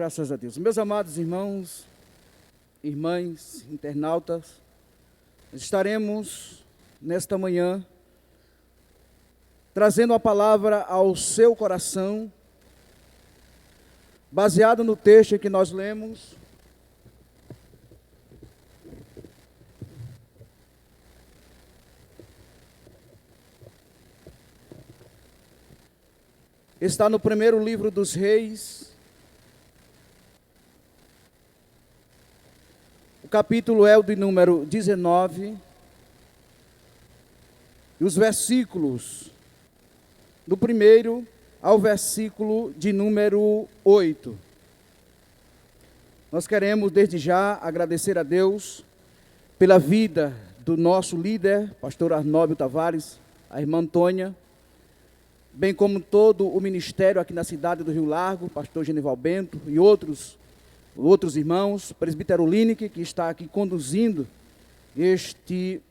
Graças a Deus. Meus amados irmãos, irmãs, internautas, estaremos nesta manhã trazendo a palavra ao seu coração, baseado no texto que nós lemos. Está no primeiro livro dos Reis, o capítulo é o de número 19, e os versículos do primeiro ao versículo de número 8. Nós queremos desde já agradecer a Deus pela vida do nosso líder, pastor Arnóbio Tavares, a irmã Antônia, bem como todo o ministério aqui na cidade do Rio Largo, pastor Genival Bento e outros irmãos, presbítero Lineker, que está aqui conduzindo este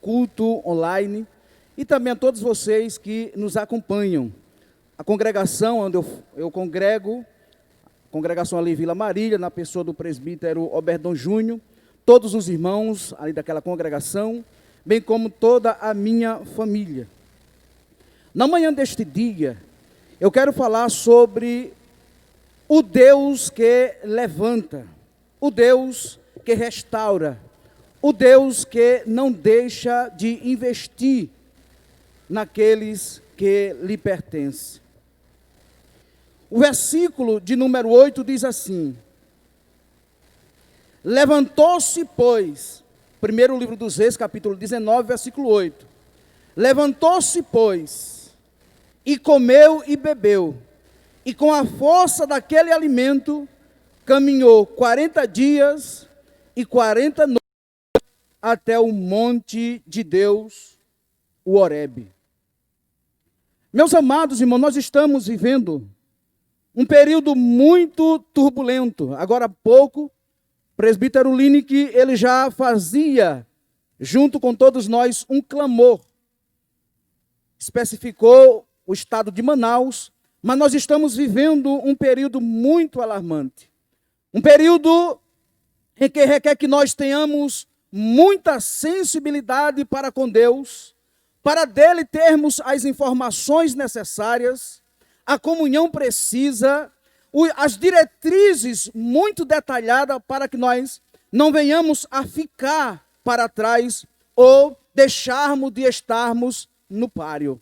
culto online, e também a todos vocês que nos acompanham. A congregação onde eu congrego, a congregação ali Vila Marília, na pessoa do presbítero Oberdon Júnior, todos os irmãos ali daquela congregação, bem como toda a minha família. Na manhã deste dia, eu quero falar sobre o Deus que levanta, o Deus que restaura, o Deus que não deixa de investir naqueles que lhe pertencem. O versículo de número 8 diz assim: levantou-se, pois, primeiro livro dos Reis, capítulo 19, versículo 8. Levantou-se, pois, e comeu e bebeu, e com a força daquele alimento, caminhou 40 dias e 40 noites até o monte de Deus, o Horebe. Meus amados irmãos, nós estamos vivendo um período muito turbulento. Agora há pouco, o presbítero Lineker, ele já fazia, junto com todos nós, um clamor. Especificou o estado de Manaus, mas nós estamos vivendo um período muito alarmante. Um período em que requer que nós tenhamos muita sensibilidade para com Deus, para dele termos as informações necessárias, a comunhão precisa, as diretrizes muito detalhadas para que nós não venhamos a ficar para trás ou deixarmos de estarmos no páreo.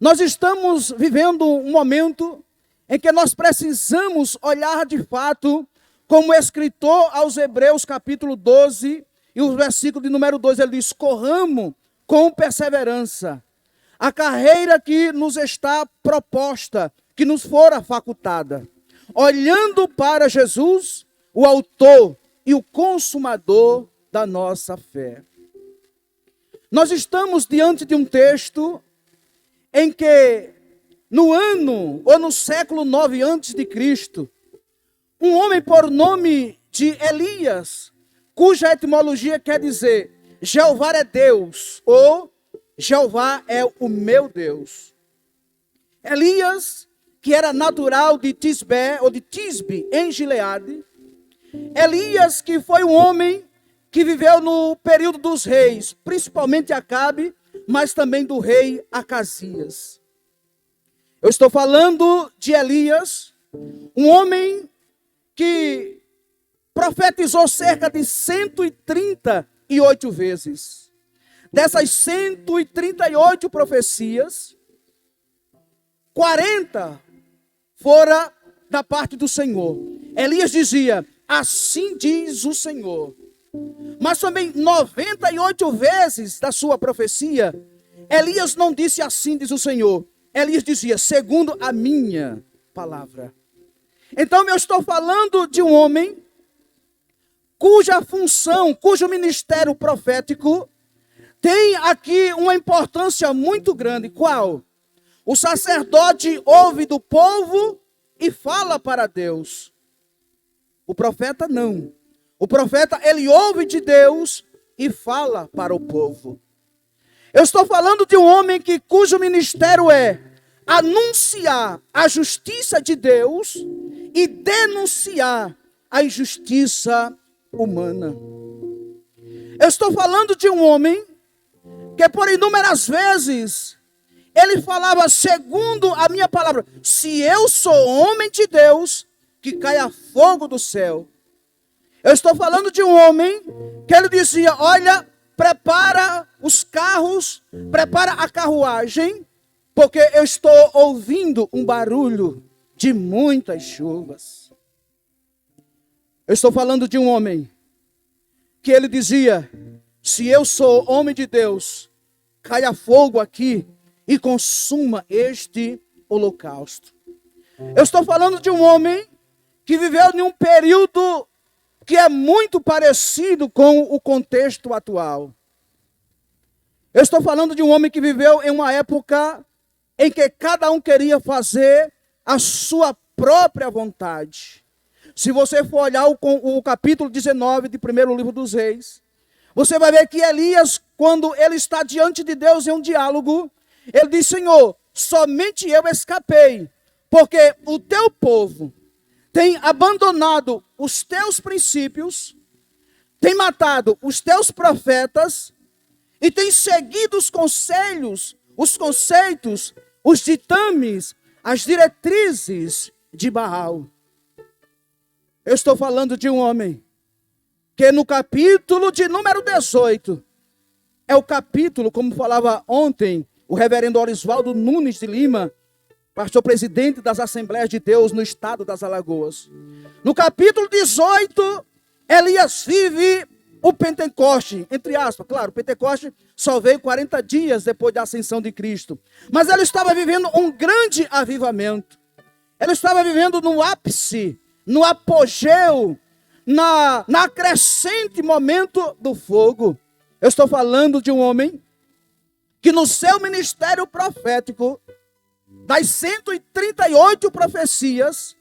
Nós estamos vivendo um momento em que nós precisamos olhar de fato, como o escritor aos Hebreus, capítulo 12, e o versículo de número 2, ele diz: corramos com perseverança a carreira que nos está proposta, que nos fora facultada, olhando para Jesus, o autor e o consumador da nossa fé. Nós estamos diante de um texto em que, no ano ou no século 9 antes de Cristo, um homem por nome de Elias, cuja etimologia quer dizer Jeová é Deus, ou Jeová é o meu Deus. Elias, que era natural de Tisbé, ou de Tisbe, em Gileade. Elias, que foi um homem que viveu no período dos reis, principalmente Acabe, mas também do rei Acasias. Eu estou falando de Elias, um homem que profetizou cerca de 138 vezes. Dessas 138 profecias, 40 fora da parte do Senhor. Elias dizia: assim diz o Senhor. Mas também 98 vezes da sua profecia, Elias não disse assim diz o Senhor. Elias dizia: segundo a minha palavra. Então eu estou falando de um homem cuja função, cujo ministério profético tem aqui uma importância muito grande. Qual? O sacerdote ouve do povo e fala para Deus. O profeta não. O profeta, ele ouve de Deus e fala para o povo. Eu estou falando de um homem cujo ministério é anunciar a justiça de Deus e denunciar a injustiça humana. Eu estou falando de um homem que por inúmeras vezes ele falava segundo a minha palavra: se eu sou homem de Deus, que caia fogo do céu. Eu estou falando de um homem que ele dizia: olha, prepara os carros, prepara a carruagem, porque eu estou ouvindo um barulho de muitas chuvas. Eu estou falando de um homem que ele dizia: se eu sou homem de Deus, caia fogo aqui e consuma este holocausto. Eu estou falando de um homem que viveu em um período que é muito parecido com o contexto atual. Eu estou falando de um homem que viveu em uma época em que cada um queria fazer a sua própria vontade. Se você for olhar o capítulo 19 do primeiro livro dos Reis, você vai ver que Elias, quando ele está diante de Deus em um diálogo, ele diz: Senhor, somente eu escapei, porque o teu povo tem abandonado os teus princípios, tem matado os teus profetas e tem seguido os conselhos, os conceitos, os ditames, as diretrizes de Baal. Eu estou falando de um homem que no capítulo de número 18, é o capítulo, como falava ontem o reverendo Orisvaldo Nunes de Lima, pastor presidente das Assembleias de Deus no estado das Alagoas. No capítulo 18, Elias vive o Pentecoste, entre aspas. Claro, o Pentecoste só veio 40 dias depois da ascensão de Cristo. Mas ele estava vivendo um grande avivamento. Ele estava vivendo no ápice, no apogeu, na crescente momento do fogo. Eu estou falando de um homem que no seu ministério profético, das 138 profecias,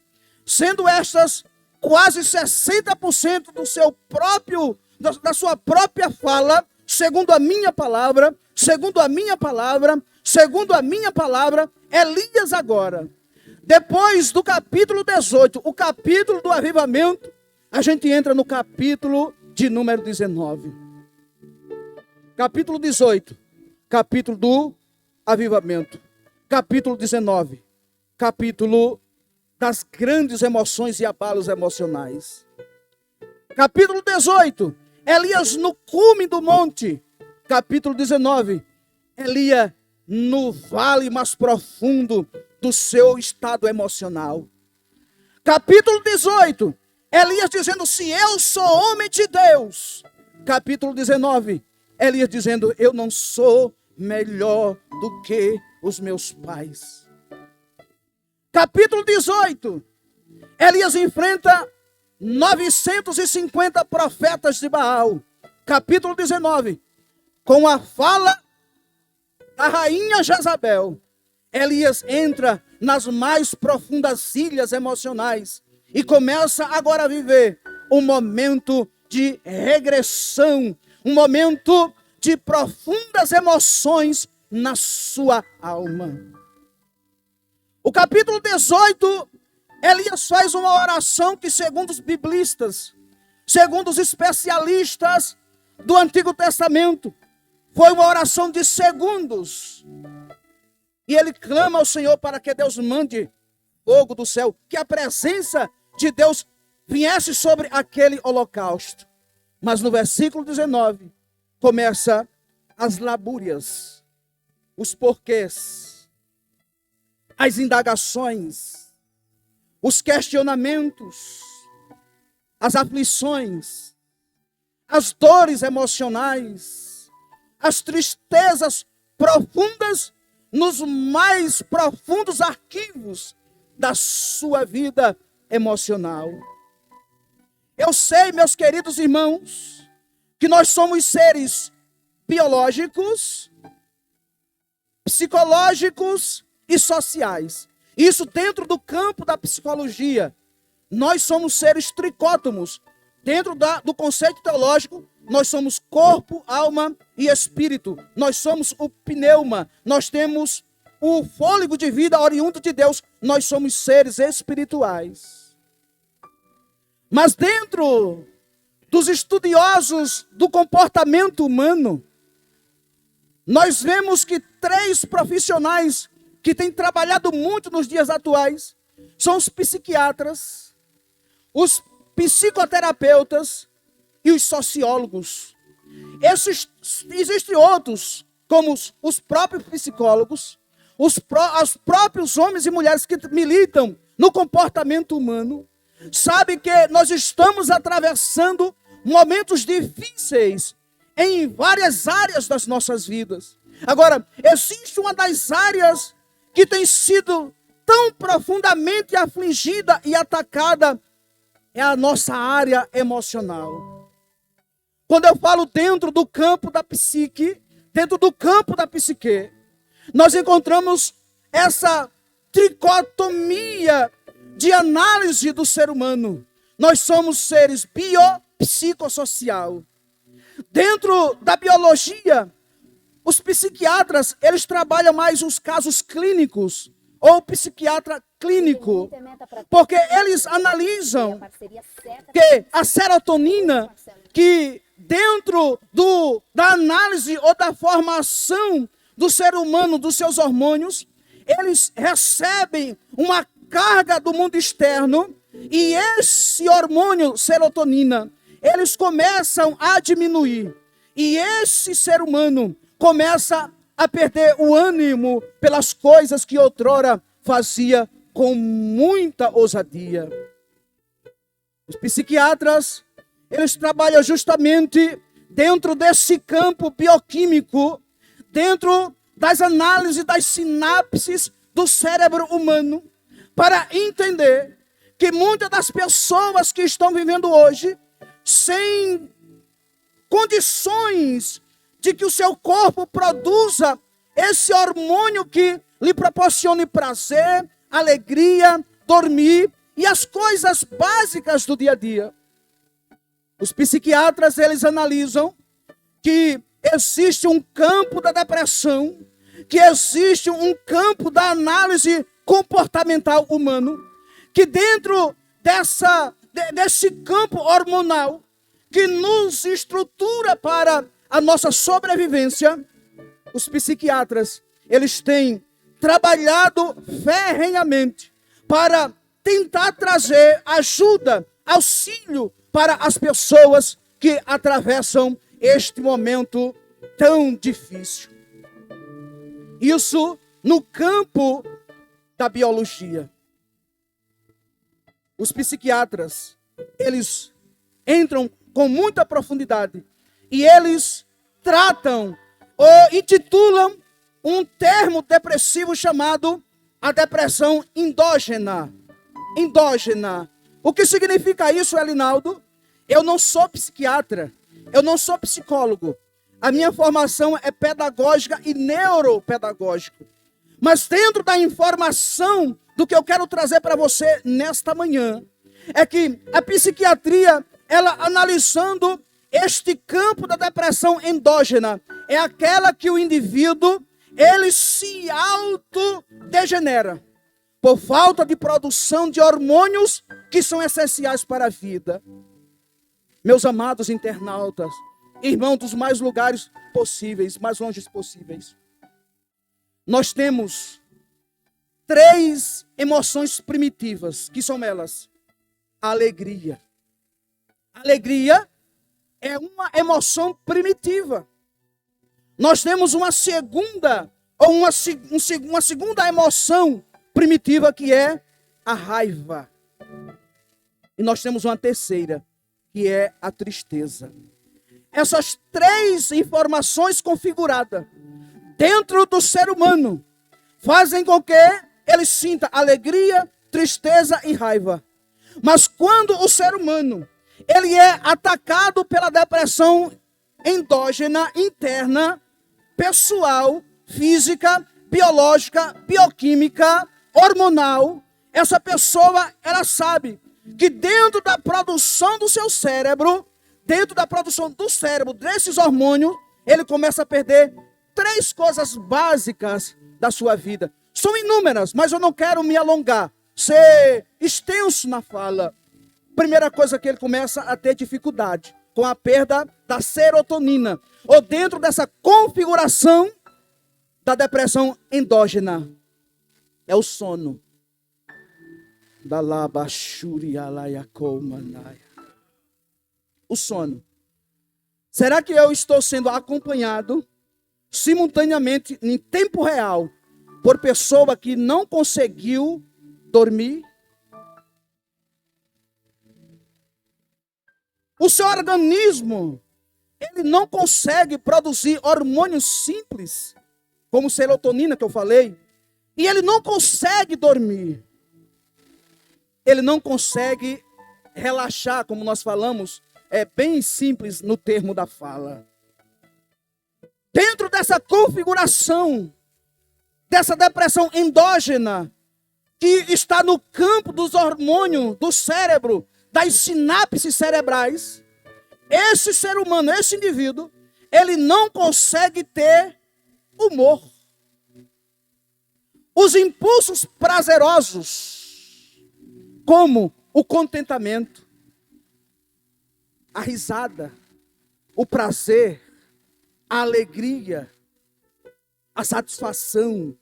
sendo estas quase 60% da sua própria fala, segundo a minha palavra, Elias agora, depois do capítulo 18, o capítulo do avivamento, a gente entra no capítulo de número 19. Capítulo 18, capítulo do avivamento. Capítulo 19, capítulo das grandes emoções e abalos emocionais. Capítulo 18, Elias no cume do monte. Capítulo 19, Elias no vale mais profundo do seu estado emocional. Capítulo 18, Elias dizendo: se eu sou homem de Deus. Capítulo 19, Elias dizendo: eu não sou melhor do que os meus pais. Capítulo 18, Elias enfrenta 950 profetas de Baal. Capítulo 19, com a fala da rainha Jezabel, Elias entra nas mais profundas ilhas emocionais e começa agora a viver um momento de regressão, um momento de profundas emoções na sua alma. O capítulo 18, Elias faz uma oração que, segundo os biblistas, segundo os especialistas do Antigo Testamento, foi uma oração de segundos. E ele clama ao Senhor para que Deus mande fogo do céu, que a presença de Deus viesse sobre aquele holocausto. Mas no versículo 19, começa as labúrias, os porquês, as indagações, os questionamentos, as aflições, as dores emocionais, as tristezas profundas nos mais profundos arquivos da sua vida emocional. Eu sei, meus queridos irmãos, que nós somos seres biológicos, psicológicos e sociais. Isso dentro do campo da psicologia. Nós somos seres tricótomos. Dentro do conceito teológico, nós somos corpo, alma e espírito. Nós somos o pneuma. Nós temos o fôlego de vida oriundo de Deus, nós somos seres espirituais. Mas dentro dos estudiosos do comportamento humano, nós vemos que 3 profissionais que têm trabalhado muito nos dias atuais são os psiquiatras, os psicoterapeutas e os sociólogos. Existem outros, como os próprios psicólogos, os próprios homens e mulheres que militam no comportamento humano, sabem que nós estamos atravessando momentos difíceis em várias áreas das nossas vidas. Agora, existe uma das áreas que tem sido tão profundamente afligida e atacada, é a nossa área emocional. Quando eu falo dentro do campo da psique, dentro do campo da psique, nós encontramos essa tricotomia de análise do ser humano. Nós somos seres biopsicossocial. Dentro da biologia, os psiquiatras, eles trabalham mais os casos clínicos, ou psiquiatra clínico, porque eles analisam que a serotonina, que dentro da análise ou da formação do ser humano, dos seus hormônios, eles recebem uma carga do mundo externo, e esse hormônio serotonina, eles começam a diminuir, e esse ser humano começa a perder o ânimo pelas coisas que outrora fazia com muita ousadia. Os psiquiatras, eles trabalham justamente dentro desse campo bioquímico, dentro das análises das sinapses do cérebro humano, para entender que muitas das pessoas que estão vivendo hoje, sem condições de que o seu corpo produza esse hormônio que lhe proporcione prazer, alegria, dormir e as coisas básicas do dia a dia. Os psiquiatras, eles analisam que existe um campo da depressão, que existe um campo da análise comportamental humano, que dentro desse campo hormonal que nos estrutura para a nossa sobrevivência, os psiquiatras, eles têm trabalhado ferrenhamente para tentar trazer ajuda, auxílio para as pessoas que atravessam este momento tão difícil. Isso no campo da biologia. Os psiquiatras, eles entram com muita profundidade e eles tratam ou intitulam um termo depressivo chamado a depressão endógena. Endógena. O que significa isso, Elinaldo? Eu não sou psiquiatra, eu não sou psicólogo. A minha formação é pedagógica e neuropedagógica. Mas dentro da informação do que eu quero trazer para você nesta manhã, é que a psiquiatria, ela analisando este campo da depressão endógena, é aquela que o indivíduo, ele se autodegenera por falta de produção de hormônios que são essenciais para a vida. Meus amados internautas, irmãos dos mais lugares possíveis, mais longe possíveis, nós temos 3 emoções primitivas, que são elas: a alegria. A alegria é uma emoção primitiva. Nós temos uma segunda, ou uma segunda emoção primitiva, que é a raiva. E nós temos uma terceira, que é a tristeza. Essas 3 informações configuradas dentro do ser humano fazem com que ele sinta alegria, tristeza e raiva. Mas quando o ser humano ele é atacado pela depressão endógena, interna, pessoal, física, biológica, bioquímica, hormonal, essa pessoa, ela sabe que dentro da produção do seu cérebro, dentro da produção do cérebro, desses hormônios, ele começa a perder 3 coisas básicas da sua vida. São inúmeras, mas eu não quero me alongar, ser extenso na fala. Primeira coisa que ele começa a ter dificuldade, com a perda da serotonina, ou dentro dessa configuração da depressão endógena, é o sono. O sono. Será que eu estou sendo acompanhado simultaneamente, em tempo real, por pessoa que não conseguiu dormir? O seu organismo, ele não consegue produzir hormônios simples, como serotonina que eu falei, e ele não consegue dormir. Ele não consegue relaxar, como nós falamos, é bem simples no termo da fala. Dentro dessa configuração, dessa depressão endógena, que está no campo dos hormônios do cérebro, das sinapses cerebrais, esse ser humano, esse indivíduo, ele não consegue ter humor. Os impulsos prazerosos, como o contentamento, a risada, o prazer, a alegria, a satisfação,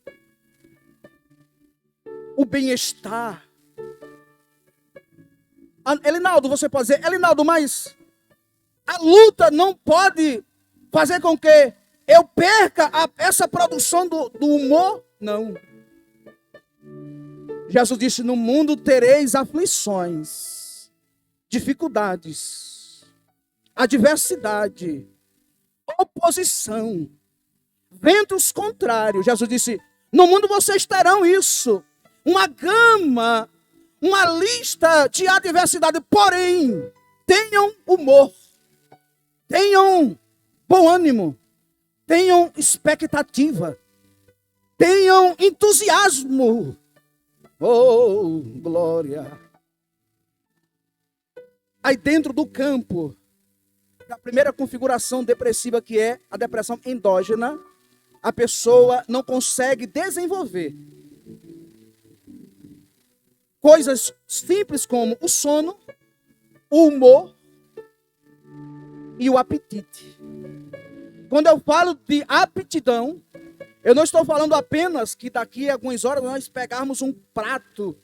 o bem-estar. Elinaldo, você pode dizer, Elinaldo, mas a luta não pode fazer com que eu perca essa produção do humor? Não. Jesus disse, no mundo tereis aflições, dificuldades, adversidade, oposição, ventos contrários. Jesus disse, no mundo vocês terão isso, uma gama, uma lista de adversidade, porém, tenham humor, tenham bom ânimo, tenham expectativa, tenham entusiasmo. Oh, glória! Aí dentro do campo da primeira configuração depressiva, que é a depressão endógena, a pessoa não consegue desenvolver coisas simples como o sono, o humor e o apetite. Quando eu falo de aptidão, eu não estou falando apenas que daqui a algumas horas nós pegarmos um prato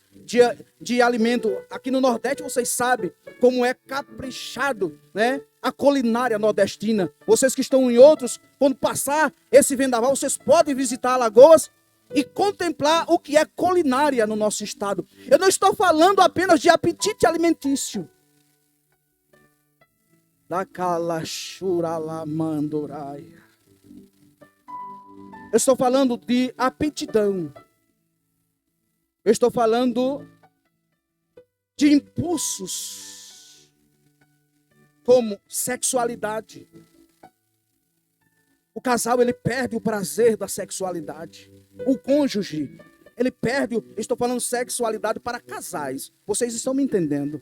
de alimento. Aqui no Nordeste vocês sabem como é caprichado, né? A culinária nordestina. Vocês que estão em outros, quando passar esse vendaval, vocês podem visitar Alagoas e contemplar o que é culinária no nosso estado. Eu não estou falando apenas de apetite alimentício. Da calachuralamandoraia. Eu estou falando de aptidão. Eu estou falando de impulsos, como sexualidade. O casal, ele perde o prazer da sexualidade. O cônjuge, ele perde, estou falando sexualidade para casais. Vocês estão me entendendo?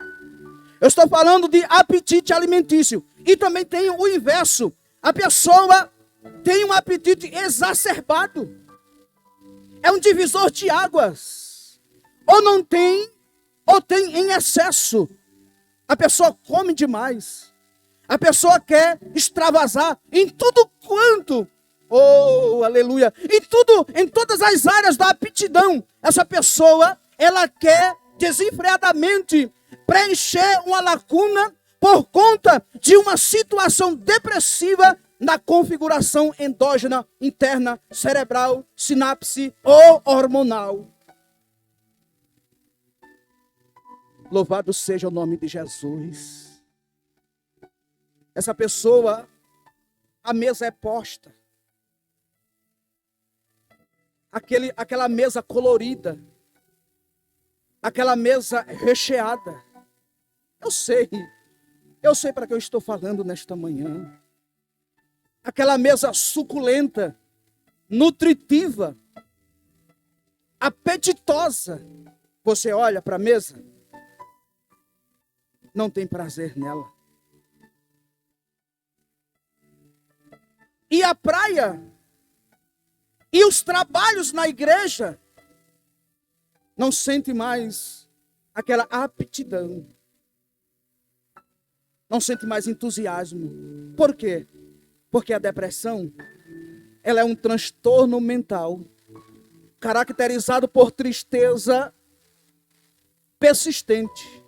Eu estou falando de apetite alimentício. E também tem o inverso. A pessoa tem um apetite exacerbado. É um divisor de águas. Ou não tem, ou tem em excesso. A pessoa come demais. A pessoa quer extravasar em tudo quanto. Oh, aleluia. Em todas as áreas da aptidão. Essa pessoa, ela quer desenfreadamente preencher uma lacuna por conta de uma situação depressiva na configuração endógena, interna, cerebral, sinapse ou hormonal. Louvado seja o nome de Jesus. Essa pessoa, a mesa é posta. Aquela mesa colorida. Aquela mesa recheada. Eu sei para que eu estou falando nesta manhã. Aquela mesa suculenta, nutritiva, apetitosa. Você olha para a mesa, não tem prazer nela. E a praia E os trabalhos na igreja não sente mais aquela aptidão. Não sente mais entusiasmo. Por quê? Porque a depressão, ela é um transtorno mental, caracterizado por tristeza persistente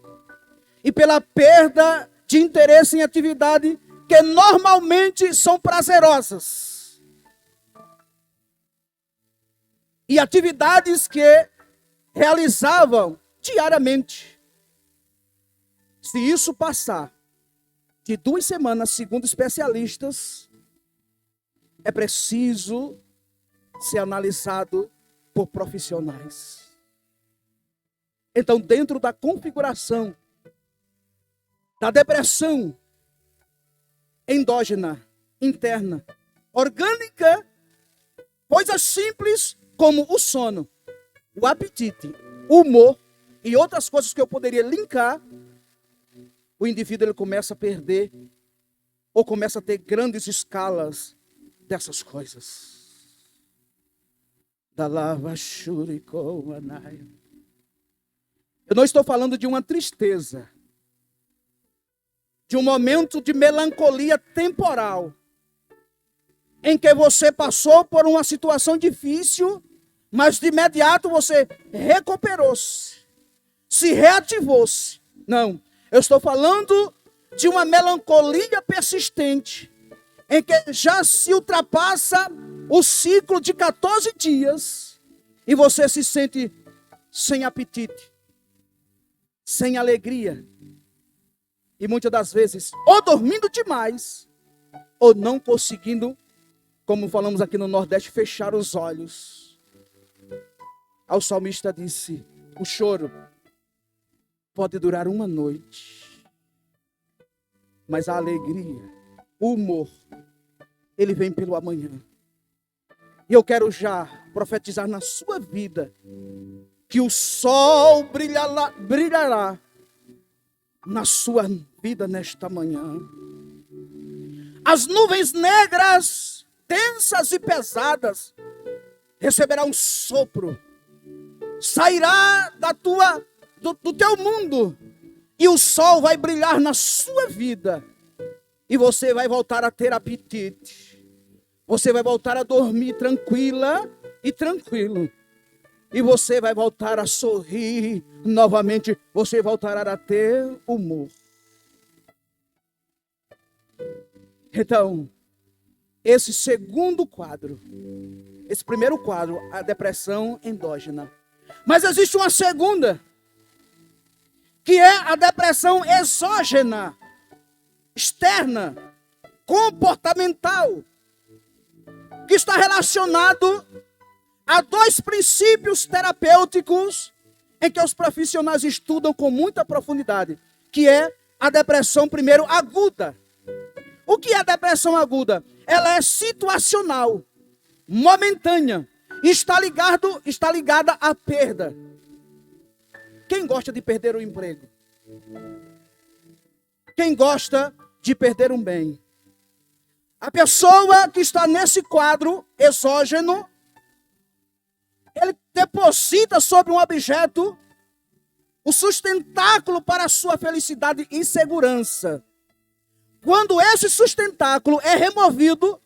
e pela perda de interesse em atividade que normalmente são prazerosas. E atividades que realizavam diariamente. Se isso passar de 2 semanas, segundo especialistas, é preciso ser analisado por profissionais. Então, dentro da configuração da depressão endógena, interna, orgânica, coisas simples como o sono, o apetite, o humor e outras coisas que eu poderia linkar, o indivíduo ele começa a perder ou começa a ter grandes escalas dessas coisas. Da lava shurikomanai. Eu não estou falando de uma tristeza, de um momento de melancolia temporal, em que você passou por uma situação difícil, mas de imediato você recuperou-se, se reativou-se. Não, eu estou falando de uma melancolia persistente, em que já se ultrapassa o ciclo de 14 dias, e você se sente sem apetite, sem alegria, e muitas das vezes, ou dormindo demais, ou não conseguindo, como falamos aqui no Nordeste, fechar os olhos. O salmista disse, o choro pode durar uma noite, mas a alegria, o humor, ele vem pelo amanhã. E eu quero já profetizar na sua vida, que o sol brilhará na sua vida nesta manhã. As nuvens negras, densas e pesadas, receberá um sopro, sairá do teu mundo, e o sol vai brilhar na sua vida, e você vai voltar a ter apetite, você vai voltar a dormir tranquila e tranquilo, e você vai voltar a sorrir novamente, você voltará a ter humor. Então, esse segundo quadro, esse primeiro quadro, a depressão endógena. Mas existe uma segunda, que é a depressão exógena, externa, comportamental, que está relacionado a 2 princípios terapêuticos em que os profissionais estudam com muita profundidade, que é a depressão, primeiro, aguda. O que é a depressão aguda? Ela é situacional, momentânea, e está ligada à perda. Quem gosta de perder o emprego? Quem gosta de perder um bem? A pessoa que está nesse quadro exógeno, ele deposita sobre um objeto o sustentáculo para a sua felicidade e segurança. Quando esse sustentáculo é removido,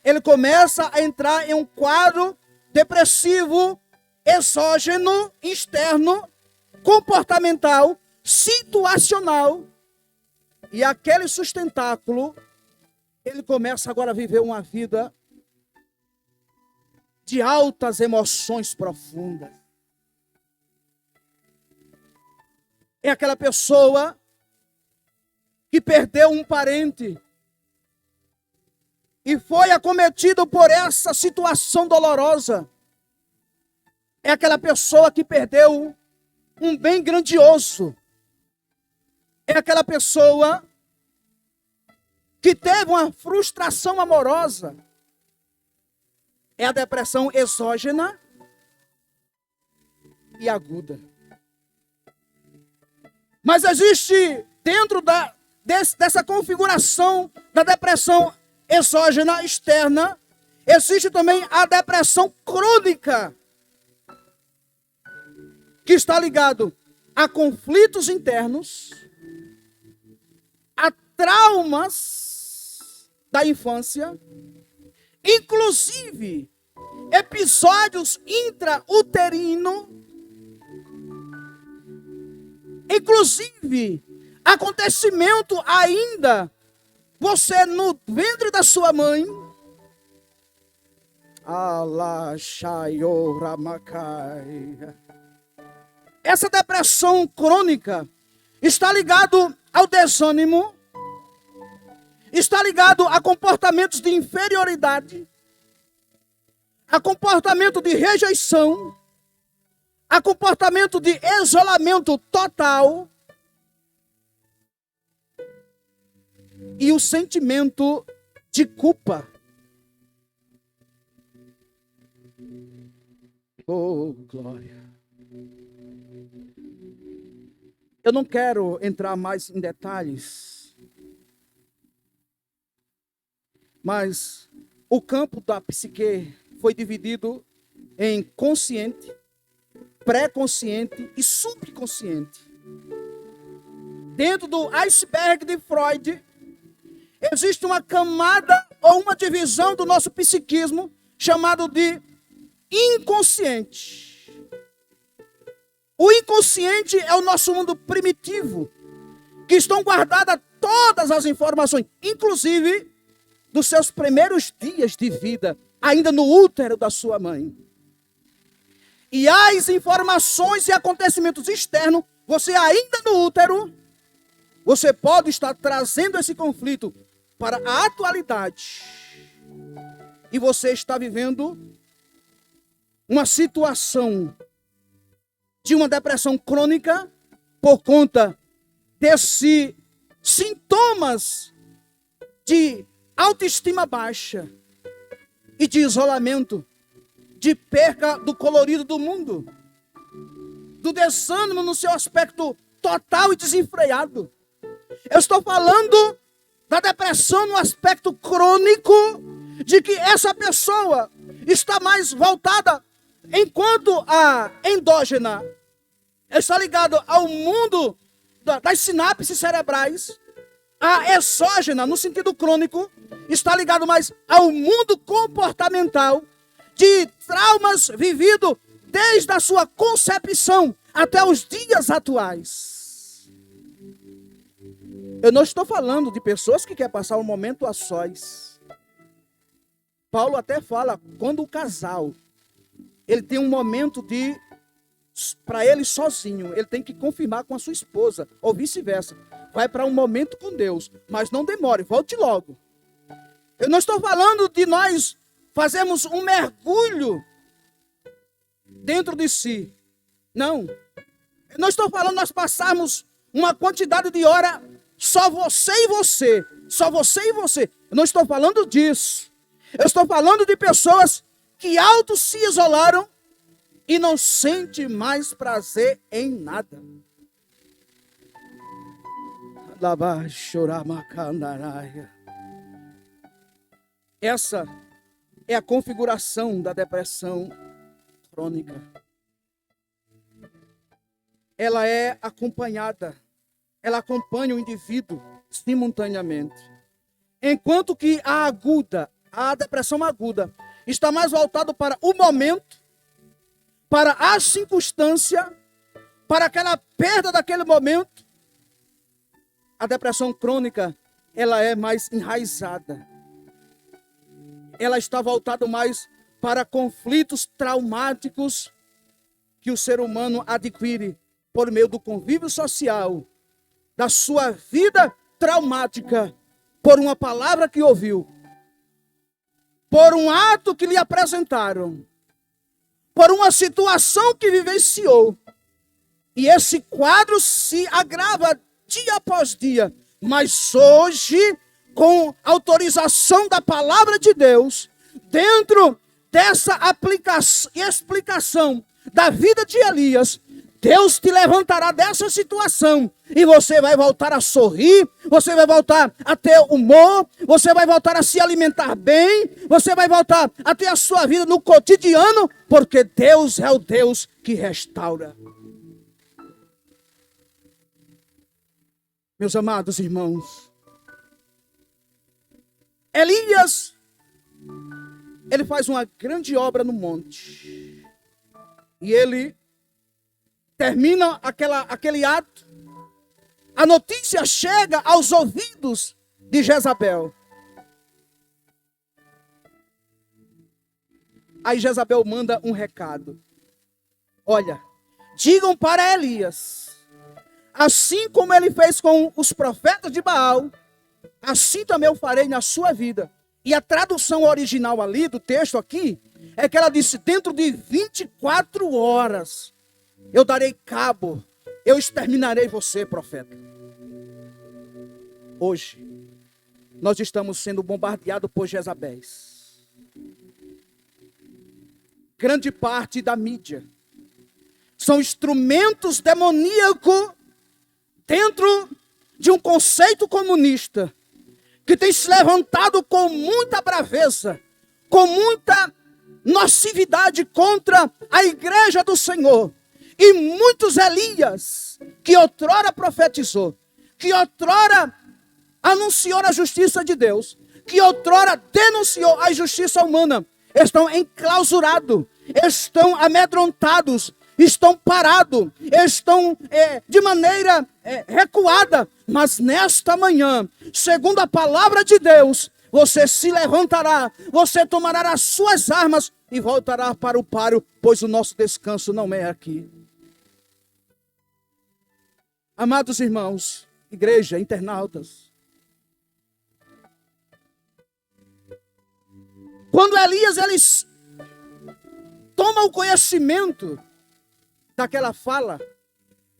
ele começa a entrar em um quadro depressivo, exógeno, externo, comportamental, situacional. E aquele sustentáculo, ele começa agora a viver uma vida de altas emoções profundas. É aquela pessoa que perdeu um parente e foi acometido por essa situação dolorosa. É aquela pessoa que perdeu um bem grandioso. É aquela pessoa que teve uma frustração amorosa. É a depressão exógena e aguda. Mas existe dentro dessa configuração da depressão exógena externa, Existe também a depressão crônica, que está ligado a conflitos internos, a traumas da infância, inclusive episódios intrauterinos, inclusive acontecimento ainda você no ventre da sua mãe. Essa depressão crônica está ligado ao desânimo, está ligado a comportamentos de inferioridade, a comportamento de rejeição, a comportamento de isolamento total e o sentimento de culpa. Oh, glória. Eu não quero entrar mais em detalhes, mas o campo da psique foi dividido em consciente, pré-consciente e subconsciente. Dentro do iceberg de Freud, existe uma camada ou uma divisão do nosso psiquismo chamado de inconsciente. O inconsciente é o nosso mundo primitivo, que estão guardadas todas as informações, inclusive dos seus primeiros dias de vida, ainda no útero da sua mãe. E as informações e acontecimentos externos, você ainda no útero, você pode estar trazendo esse conflito para a atualidade. E você está vivendo uma situação de uma depressão crônica por conta desses sintomas de autoestima baixa e de isolamento, de perca do colorido do mundo, do desânimo no seu aspecto total e desenfreado. Eu estou falando da depressão no aspecto crônico, de que essa pessoa está mais voltada, enquanto a endógena está ligada ao mundo das sinapses cerebrais, a exógena, no sentido crônico, está ligado mais ao mundo comportamental, de traumas vividos desde a sua concepção até os dias atuais. Eu não estou falando de pessoas que querem passar um momento a sós. Paulo até fala, quando o casal, ele tem um momento para ele sozinho, ele tem que confirmar com a sua esposa, ou vice-versa. Vai para um momento com Deus, mas não demore, volte logo. Eu não estou falando de nós fazermos um mergulho dentro de si. Não. Eu não estou falando de nós passarmos uma quantidade de hora só você e você. Só você e você. Eu não estou falando disso. Eu estou falando de pessoas que auto se isolaram e não sentem mais prazer em nada. Essa é a configuração da depressão crônica. Ela é acompanhada, ela acompanha o indivíduo simultaneamente. Enquanto que a depressão aguda, está mais voltado para o momento, para a circunstância, para aquela perda daquele momento. A depressão crônica, ela é mais enraizada. Ela está voltada mais para conflitos traumáticos que o ser humano adquire por meio do convívio social, da sua vida traumática, por uma palavra que ouviu, por um ato que lhe apresentaram, por uma situação que vivenciou. E esse quadro se agrava dia após dia. Mas hoje, com autorização da palavra de Deus, dentro dessa explicação da vida de Elias, Deus te levantará dessa situação e você vai voltar a sorrir, você vai voltar a ter humor, você vai voltar a se alimentar bem, você vai voltar a ter a sua vida no cotidiano, porque Deus é o Deus que restaura. Meus amados irmãos, Elias, ele faz uma grande obra no monte. E ele termina aquele ato. A notícia chega aos ouvidos de Jezabel. Aí Jezabel manda um recado. Olha, digam para Elias, assim como ele fez com os profetas de Baal, assim também eu farei na sua vida. E a tradução original ali, do texto aqui, é que ela disse, dentro de 24 horas, eu darei cabo, eu exterminarei você, profeta. Hoje, nós estamos sendo bombardeados por Jezabéis. Grande parte da mídia são instrumentos demoníacos dentro de um conceito comunista que tem se levantado com muita braveza, com muita nocividade contra a igreja do Senhor. E muitos Elias, que outrora profetizou, que outrora anunciou a justiça de Deus, que outrora denunciou a injustiça humana, estão enclausurados, estão amedrontados, estão parados, estão de maneira recuada. Mas nesta manhã, segundo a palavra de Deus, você se levantará, você tomará as suas armas e voltará para o páreo, pois o nosso descanso não é aqui. Amados irmãos, igreja, internautas, quando Elias toma o conhecimento daquela fala,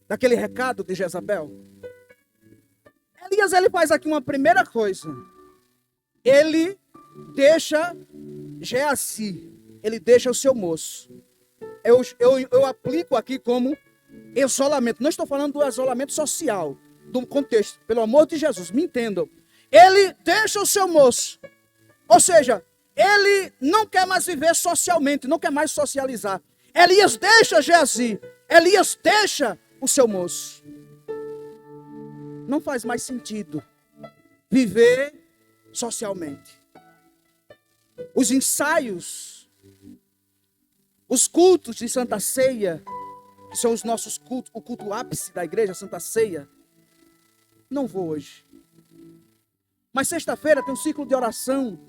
daquele recado de Jezabel, Elias ele faz aqui uma primeira coisa. Ele deixa Geazi, ele deixa o seu moço. Eu aplico aqui como isolamento. Não estou falando do isolamento social, do contexto. Pelo amor de Jesus, me entendam. Ele deixa o seu moço. Ou seja, ele não quer mais viver socialmente, não quer mais socializar. Elias deixa Geazi, Elias deixa o seu moço. Não faz mais sentido viver socialmente. Os ensaios, os cultos de Santa Ceia, que são os nossos cultos, o culto ápice da igreja, Santa Ceia, não vou hoje. Mas sexta-feira tem um ciclo de oração,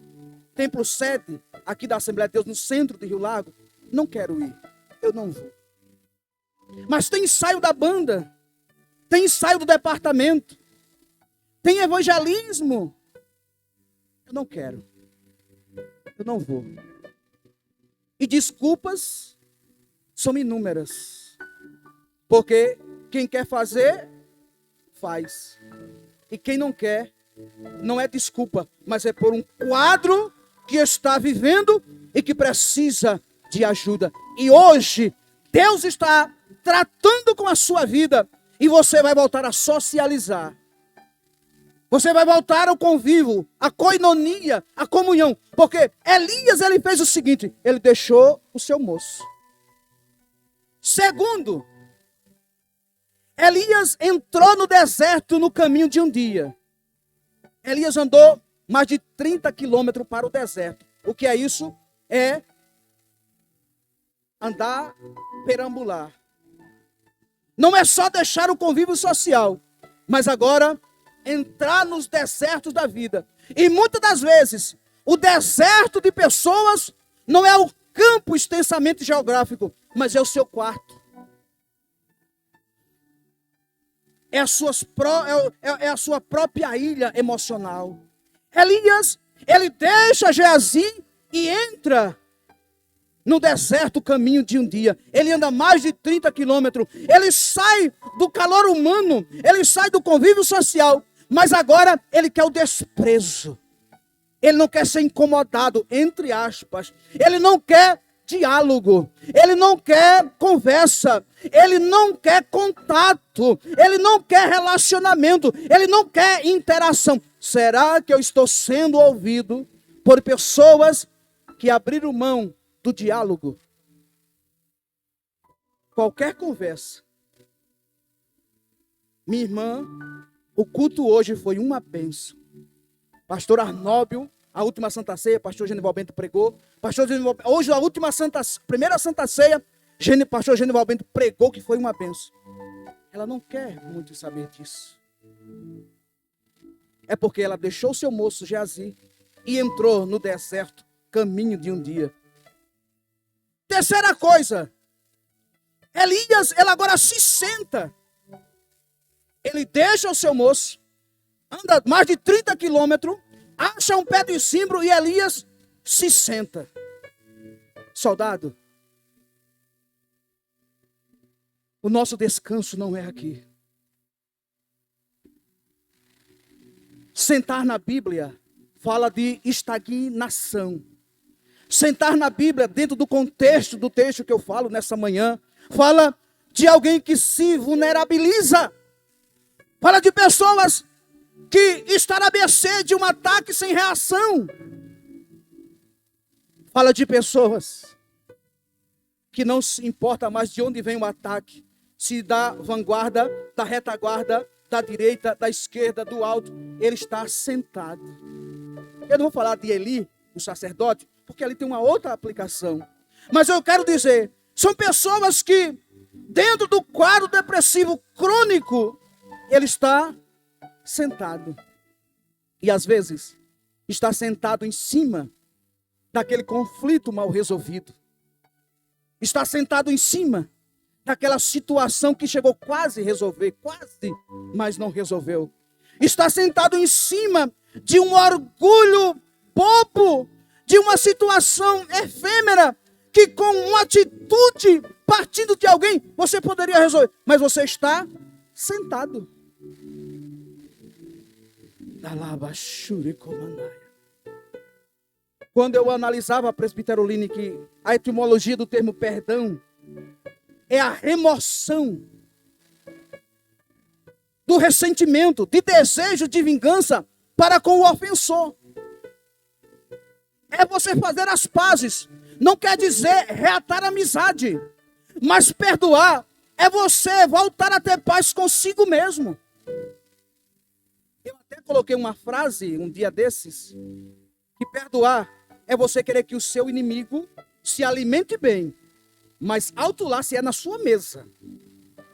templo sede, aqui da Assembleia de Deus, no centro de Rio Lago. Não quero ir, eu não vou. Mas tem ensaio da banda, tem ensaio do departamento, tem evangelismo. Eu não quero, eu não vou. E desculpas são inúmeras, porque quem quer fazer, faz. E quem não quer, não é desculpa, mas é por um quadro que está vivendo e que precisa de ajuda. E hoje, Deus está tratando com a sua vida e você vai voltar a socializar. Você vai voltar ao convívio, a koinonia, a comunhão. Porque Elias, ele fez o seguinte, ele deixou o seu moço. Segundo, Elias entrou no deserto no caminho de um dia. Elias andou mais de 30 quilômetros para o deserto. O que é isso? É andar, perambular. Não é só deixar o convívio social, mas agora entrar nos desertos da vida. E muitas das vezes, o deserto de pessoas não é o campo extensamente geográfico, mas é o seu quarto. É a sua própria ilha emocional. Elias, ele deixa Geazi e entra no deserto, caminho de um dia. Ele anda mais de 30 quilômetros. Ele sai do calor humano, ele sai do convívio social, mas agora ele quer o desprezo. Ele não quer ser incomodado, entre aspas. Ele não quer diálogo, ele não quer conversa, ele não quer contato, ele não quer relacionamento, ele não quer interação. Será que eu estou sendo ouvido por pessoas que abriram mão do diálogo? Qualquer conversa. Minha irmã, o culto hoje foi uma bênção. Pastor Arnóbio, a última Santa Ceia, pastor Genival Bento pregou. Hoje a última primeira Santa Ceia, pastor Genival Bento pregou que foi uma bênção. Ela não quer muito saber disso. É porque ela deixou seu moço Geazi e entrou no deserto, caminho de um dia. Terceira coisa, Elias, ele agora se senta. Ele deixa o seu moço, anda mais de 30 quilômetros, acha um pé de cimbro e Elias se senta. Soldado, o nosso descanso não é aqui. Sentar na Bíblia fala de estagnação. Sentar na Bíblia, dentro do contexto do texto que eu falo nessa manhã, fala de alguém que se vulnerabiliza. Fala de pessoas que estão à mercê de um ataque sem reação. Fala de pessoas que não se importa mais de onde vem o ataque. Se da vanguarda, da retaguarda, da direita, da esquerda, do alto. Ele está sentado. Eu não vou falar de Eli, o sacerdote, porque ali tem uma outra aplicação. Mas eu quero dizer, são pessoas que, dentro do quadro depressivo crônico, ele está sentado. E às vezes, está sentado em cima daquele conflito mal resolvido. Está sentado em cima daquela situação que chegou quase a resolver, quase, mas não resolveu. Está sentado em cima de um orgulho bobo, de uma situação efêmera, que com uma atitude partindo de alguém, você poderia resolver. Mas você está sentado. Quando eu analisava a presbiteroline, que a etimologia do termo perdão é a remoção do ressentimento, de desejo de vingança para com o ofensor. É você fazer as pazes. Não quer dizer reatar a amizade, mas perdoar é você voltar a ter paz consigo mesmo. Eu até coloquei uma frase um dia desses, que perdoar é você querer que o seu inimigo se alimente bem, mas alto lá se é na sua mesa.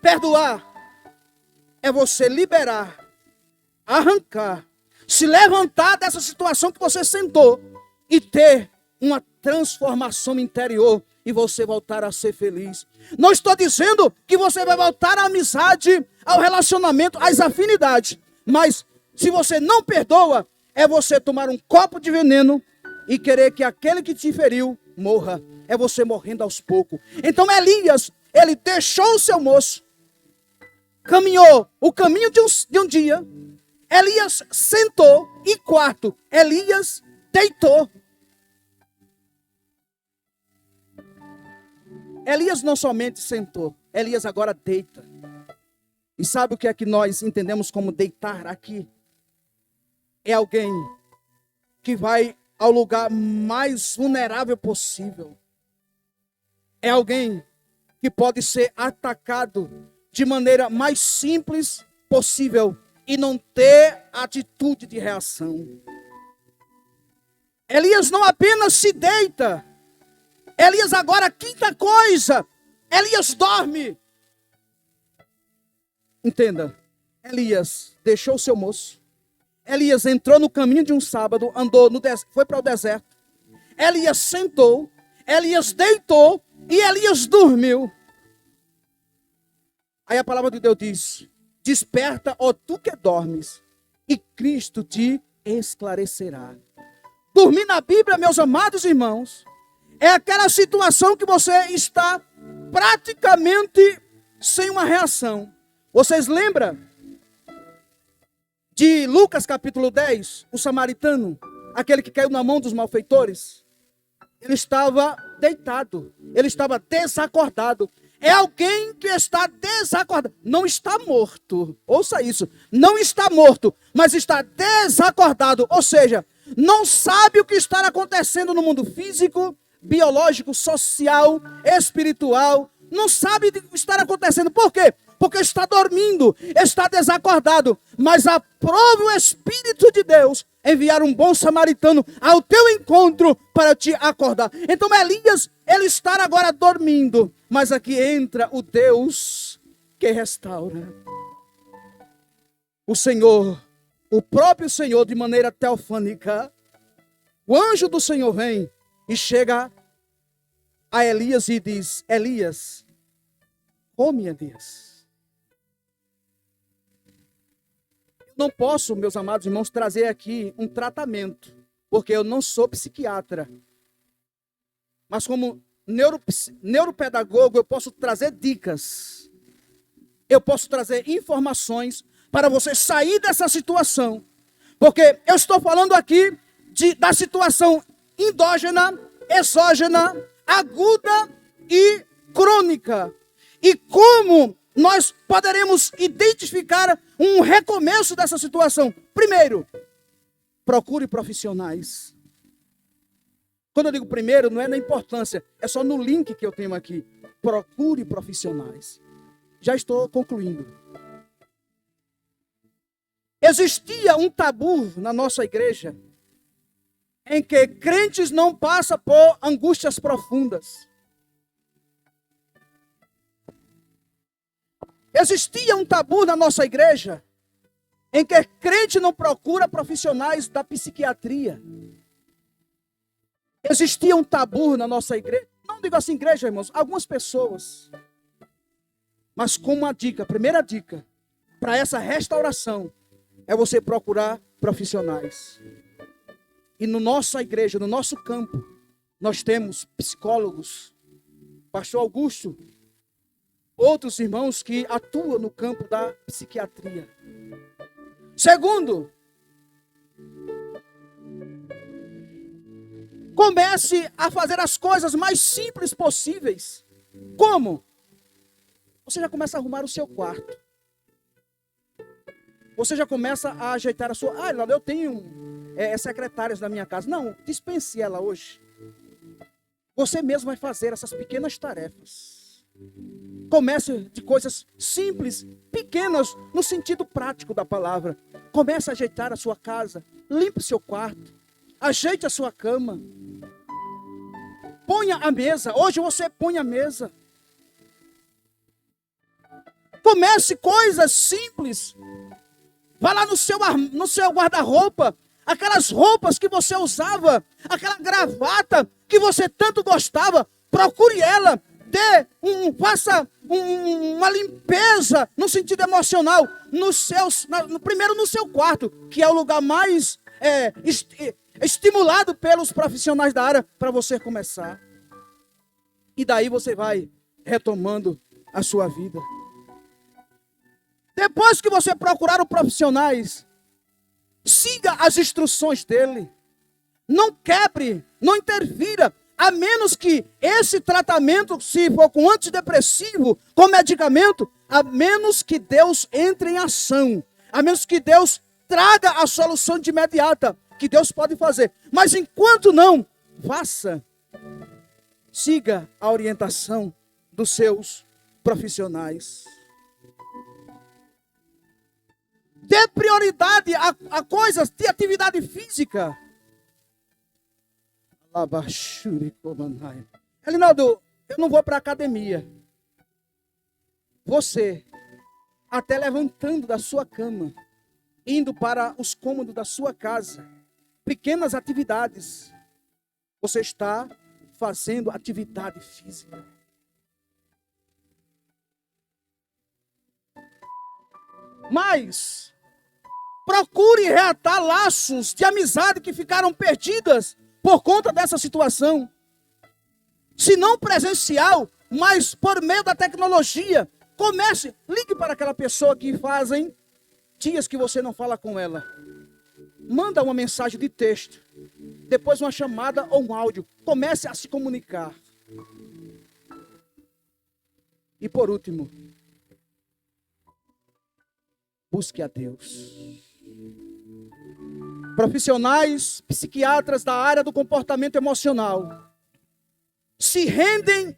Perdoar é você liberar, arrancar, se levantar dessa situação que você sentou e ter uma transformação interior e você voltar a ser feliz. Não estou dizendo que você vai voltar à amizade, ao relacionamento, às afinidades, mas se você não perdoa, é você tomar um copo de veneno e querer que aquele que te feriu morra. É você morrendo aos poucos. Então Elias, ele deixou o seu moço, caminhou o caminho de um dia. Elias sentou e quarto, Elias deitou. Elias não somente sentou, Elias agora deita. E sabe o que é que nós entendemos como deitar aqui? É alguém que vai ao lugar mais vulnerável possível. É alguém que pode ser atacado de maneira mais simples possível e não ter atitude de reação. Elias não apenas se deita, Elias agora, quinta coisa, Elias dorme. Entenda, Elias deixou seu moço. Elias entrou no caminho de um sábado, andou no foi para o deserto. Elias sentou, Elias deitou e Elias dormiu. Aí a palavra de Deus diz: desperta, ó tu que dormes, e Cristo te esclarecerá. Dormir na Bíblia, meus amados irmãos, é aquela situação que você está praticamente sem uma reação. Vocês lembram de Lucas capítulo 10, o samaritano, aquele que caiu na mão dos malfeitores? Ele estava deitado, ele estava desacordado. É alguém que está desacordado, não está morto. Ouça isso, não está morto, mas está desacordado. Ou seja, não sabe o que está acontecendo no mundo físico, biológico, social, espiritual. Não sabe o que está acontecendo. Por quê? Porque está dormindo, está desacordado. Mas aprove o Espírito de Deus enviar um bom samaritano ao teu encontro para te acordar. Então Elias, ele está agora dormindo. Mas aqui entra o Deus que restaura. O Senhor, o próprio Senhor, de maneira teofânica, o anjo do Senhor vem e chega a Elias e diz: Elias, come, Elias. Não posso, meus amados irmãos, trazer aqui um tratamento, porque eu não sou psiquiatra. Mas como neuropedagogo, eu posso trazer dicas. Eu posso trazer informações para você sair dessa situação. Porque eu estou falando aqui da situação endógena, exógena, aguda e crônica. E como nós poderemos identificar um recomeço dessa situação? Primeiro, procure profissionais. Quando eu digo primeiro, não é na importância, é só no link que eu tenho aqui. Procure profissionais. Já estou concluindo. Existia um tabu na nossa igreja em que crentes não passam por angústias profundas. Existia um tabu na nossa igreja em que crente não procura profissionais da psiquiatria. Existia um tabu na nossa igreja. Não digo assim igreja, irmãos, algumas pessoas. Mas com uma dica, primeira dica, para essa restauração, é você procurar profissionais. E na nossa igreja, no nosso campo, nós temos psicólogos, pastor Augusto, outros irmãos que atuam no campo da psiquiatria. Segundo, comece a fazer as coisas mais simples possíveis. Como? Você já começa a arrumar o seu quarto. Você já começa a ajeitar a sua... eu tenho secretárias na minha casa. Não, dispense ela hoje. Você mesmo vai fazer essas pequenas tarefas. Comece de coisas simples, pequenas, no sentido prático da palavra. Comece a ajeitar a sua casa. Limpe o seu quarto. Ajeite a sua cama. Ponha a mesa. Hoje você põe a mesa. Comece coisas simples. Vá lá no seu guarda-roupa. Aquelas roupas que você usava. Aquela gravata que você tanto gostava. Procure ela. Faça uma limpeza no sentido emocional. Primeiro no seu quarto. Que é o lugar mais estimulado pelos profissionais da área. Para você começar. E daí você vai retomando a sua vida. Depois que você procurar os profissionais, siga as instruções dele. Não quebre, não interfira, a menos que esse tratamento, se for com antidepressivo, com medicamento, a menos que Deus entre em ação, a menos que Deus traga a solução de imediata, que Deus pode fazer. Mas enquanto não, faça, siga a orientação dos seus profissionais. Dê prioridade a coisas de atividade física. Elinaldo, eu não vou para a academia. Você, até levantando da sua cama, indo para os cômodos da sua casa, pequenas atividades, você está fazendo atividade física. Mas procure reatar laços de amizade que ficaram perdidas por conta dessa situação. Se não presencial, mas por meio da tecnologia. Comece, ligue para aquela pessoa que fazem dias que você não fala com ela. Manda uma mensagem de texto. Depois uma chamada ou um áudio. Comece a se comunicar. E por último, busque a Deus. Profissionais, psiquiatras da área do comportamento emocional se rendem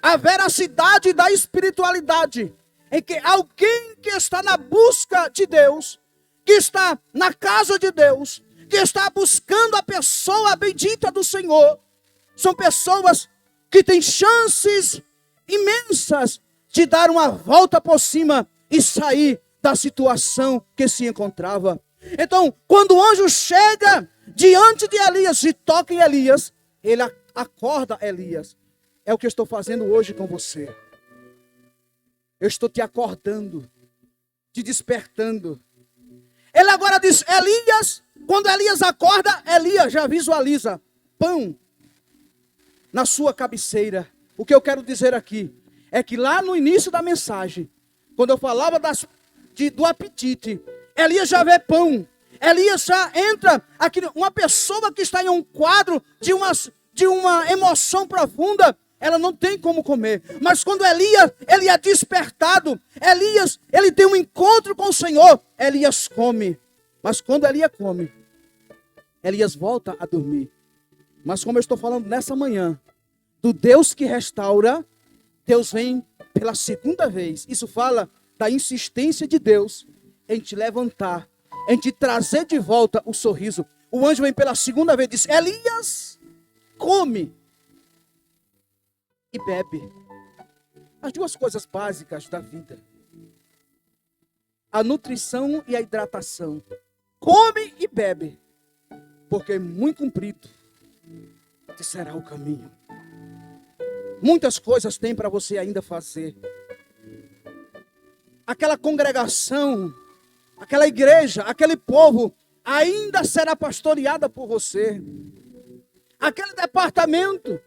à veracidade da espiritualidade, em que alguém que está na busca de Deus, que está na casa de Deus, que está buscando a pessoa bendita do Senhor, são pessoas que têm chances imensas de dar uma volta por cima e sair da situação que se encontrava. Então, quando o anjo chega diante de Elias e toca em Elias, ele acorda Elias. É o que eu estou fazendo hoje com você. Eu estou te acordando, te despertando. Ele agora diz, Elias, quando Elias acorda, Elias já visualiza pão na sua cabeceira. O que eu quero dizer aqui é que lá no início da mensagem, quando eu falava do apetite, Elias já vê pão. Elias já entra aqui, uma pessoa que está em um quadro de uma emoção profunda, ela não tem como comer. Mas quando Elias, ele é despertado, Elias, ele tem um encontro com o Senhor, Elias come. Mas quando Elias come, Elias volta a dormir. Mas como eu estou falando nessa manhã, do Deus que restaura, Deus vem pela segunda vez. Isso fala da insistência de Deus em te levantar, em te trazer de volta o sorriso. O anjo vem pela segunda vez e diz, Elias, come e bebe. As duas coisas básicas da vida. A nutrição e a hidratação. Come e bebe, porque muito comprido te será o caminho. Muitas coisas tem para você ainda fazer. Aquela congregação, aquela igreja, aquele povo ainda será pastoreada por você. Aquele departamento,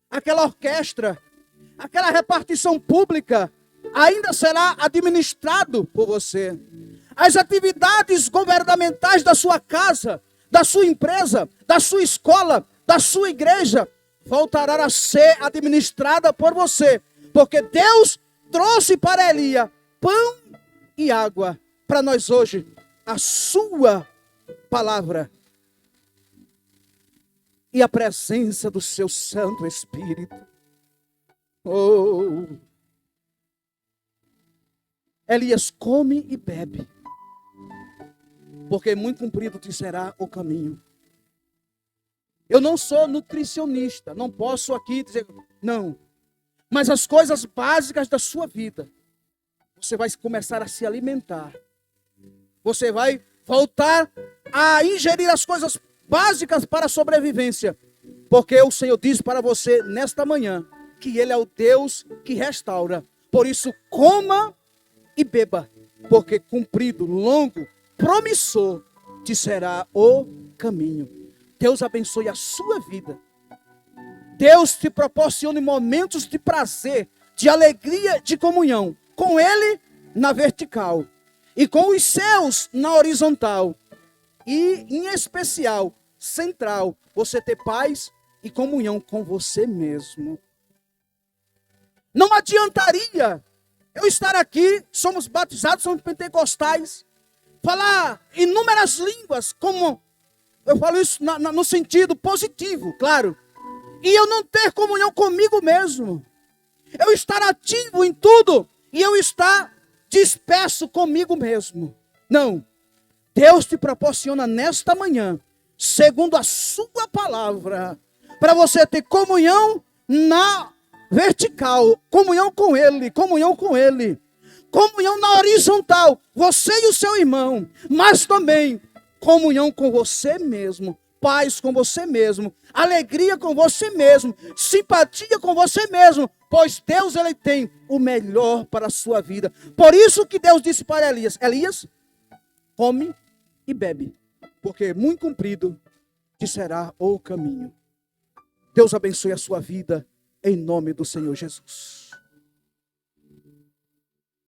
aquela orquestra, aquela repartição pública ainda será administrado por você. As atividades governamentais da sua casa, da sua empresa, da sua escola, da sua igreja, voltará a ser administrada por você. Porque Deus trouxe para Elias pão e água. Para nós hoje, a sua palavra e a presença do seu Santo Espírito. Oh! Elias come e bebe, porque muito comprido te será o caminho. Eu não sou nutricionista, não posso aqui dizer, não. Mas as coisas básicas da sua vida, você vai começar a se alimentar. Você vai voltar a ingerir as coisas básicas para a sobrevivência. Porque o Senhor diz para você nesta manhã que Ele é o Deus que restaura. Por isso, coma e beba, porque cumprido, longo, promissor te será o caminho. Deus abençoe a sua vida. Deus te proporcione momentos de prazer, de alegria, de comunhão. Com Ele na vertical e com os céus na horizontal. E, em especial, central, você ter paz e comunhão com você mesmo. Não adiantaria eu estar aqui, somos batizados, somos pentecostais, falar inúmeras línguas, como eu falo isso no sentido positivo, claro, e eu não ter comunhão comigo mesmo. Eu estar ativo em tudo e eu estar disperso comigo mesmo. Não. Deus te proporciona nesta manhã, segundo a sua palavra, para você ter comunhão na vertical, comunhão com Ele, comunhão na horizontal, você e o seu irmão, mas também comunhão com você mesmo, paz com você mesmo, alegria com você mesmo, simpatia com você mesmo, pois Deus, Ele tem o melhor para a sua vida. Por isso que Deus disse para Elias, Elias, come e bebe, porque muito comprido te será o caminho. Deus abençoe a sua vida, em nome do Senhor Jesus.